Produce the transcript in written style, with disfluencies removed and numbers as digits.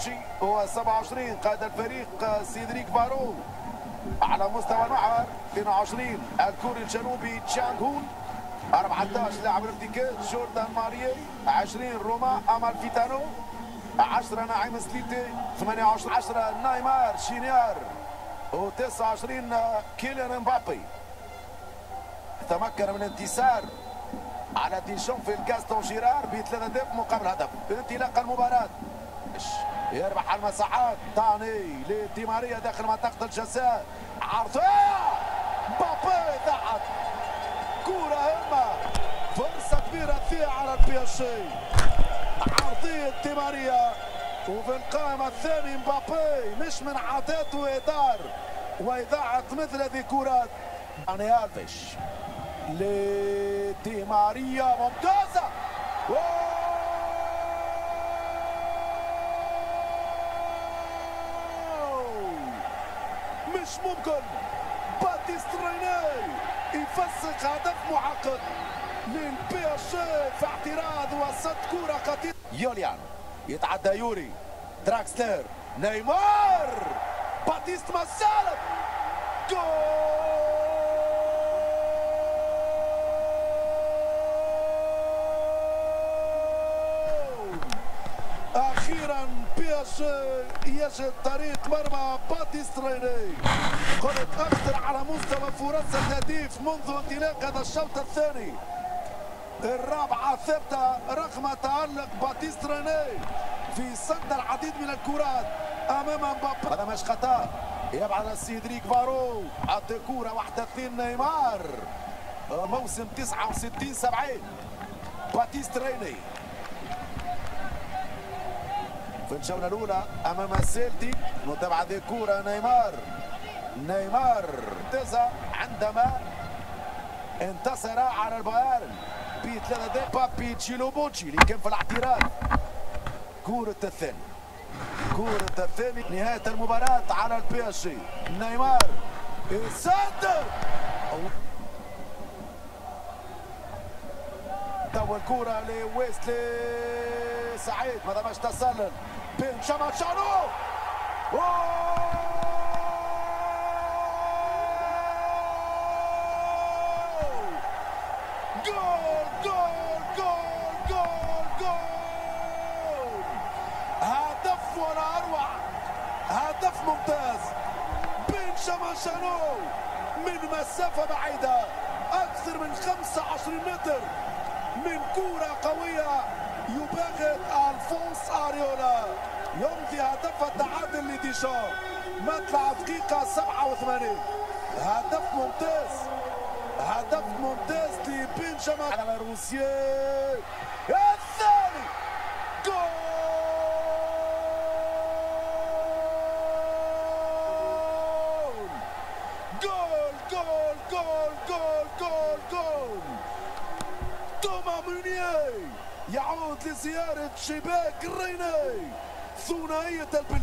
بوتشي، هو 27 قائد الفريق سيدريك فارو. على مستوى المحور 22 الكوري الجنوبي تشانغ هون، 14 لاعب الارتكاز جوردان ماريي، 20 روما امالفيتانو، 10 نعيم سليتي، 18 10 نايمار شينيار، و29 كيليان مبابي. تمكن من انتصار على ديشون في الكاستون جيرار ب3 أهداف مقابل هدف. بانطلاق المباراة يربح المساحات تاني لدي ماريا داخل منطقة الجزاء، عرضية مبابي ضاعت كرة هامة، فرصة كبيرة فيها على البي اس جي، عرضية دي ماريا وفي القائمة الثاني مبابي، مش من عاداته إدار وإذاعة مثل هذه الكرات. يعني ألفيش لدي ماريا ممتازة، مش ممكن باتيستريني يفسخ هدف معقد للبي اس جي في اعتراض وسط كرة خطيرة. يوليان يتعدى يوري دراكسلر، نيمار، باتيست ما زالت جول. اخيرا بي اس جي يجد طريق مرمى باتيستريني. كرة اكثر على مستوى فرص التهديف منذ انطلاق هذا الشوط الثاني، الرابعة ثابتة رغم تألق باتيستريني في صد العديد من الكرات امام مبابي. هذا مش خطأ، يبعد سيدريك فارو، عطى كرة واحدة اثنين نيمار، موسم 69 70 باتيستريني في الجولة الأولى أمام السيلتي. متابعة هذه الكرة نيمار انتزع عندما انتصر على البايرن ب3 أهداف. بابي تشيلوبوتشي اللي كان في الاعتراض. كرة الثاني نهاية المباراة على البي اس جي. نيمار يسدد، تو الكرة لويسلي سعيد، ماذا باش تسلل بن شماشانو، جول جول جول جول جول، هدف ولا اروع، هدف ممتاز. بن شماشانو من مسافة بعيدة أكثر من 25 متر من كرة قوية يباغت ألفونس أريولا، يمضي هدف التعادل لديشان مطلع دقيقة 87. هدف ممتاز لبنجامين على روسيا الثاني. جول جول جول جول جول جول جول. توما مونيي يعود لزيارة شباك ريني، ثنائية البلجيكية.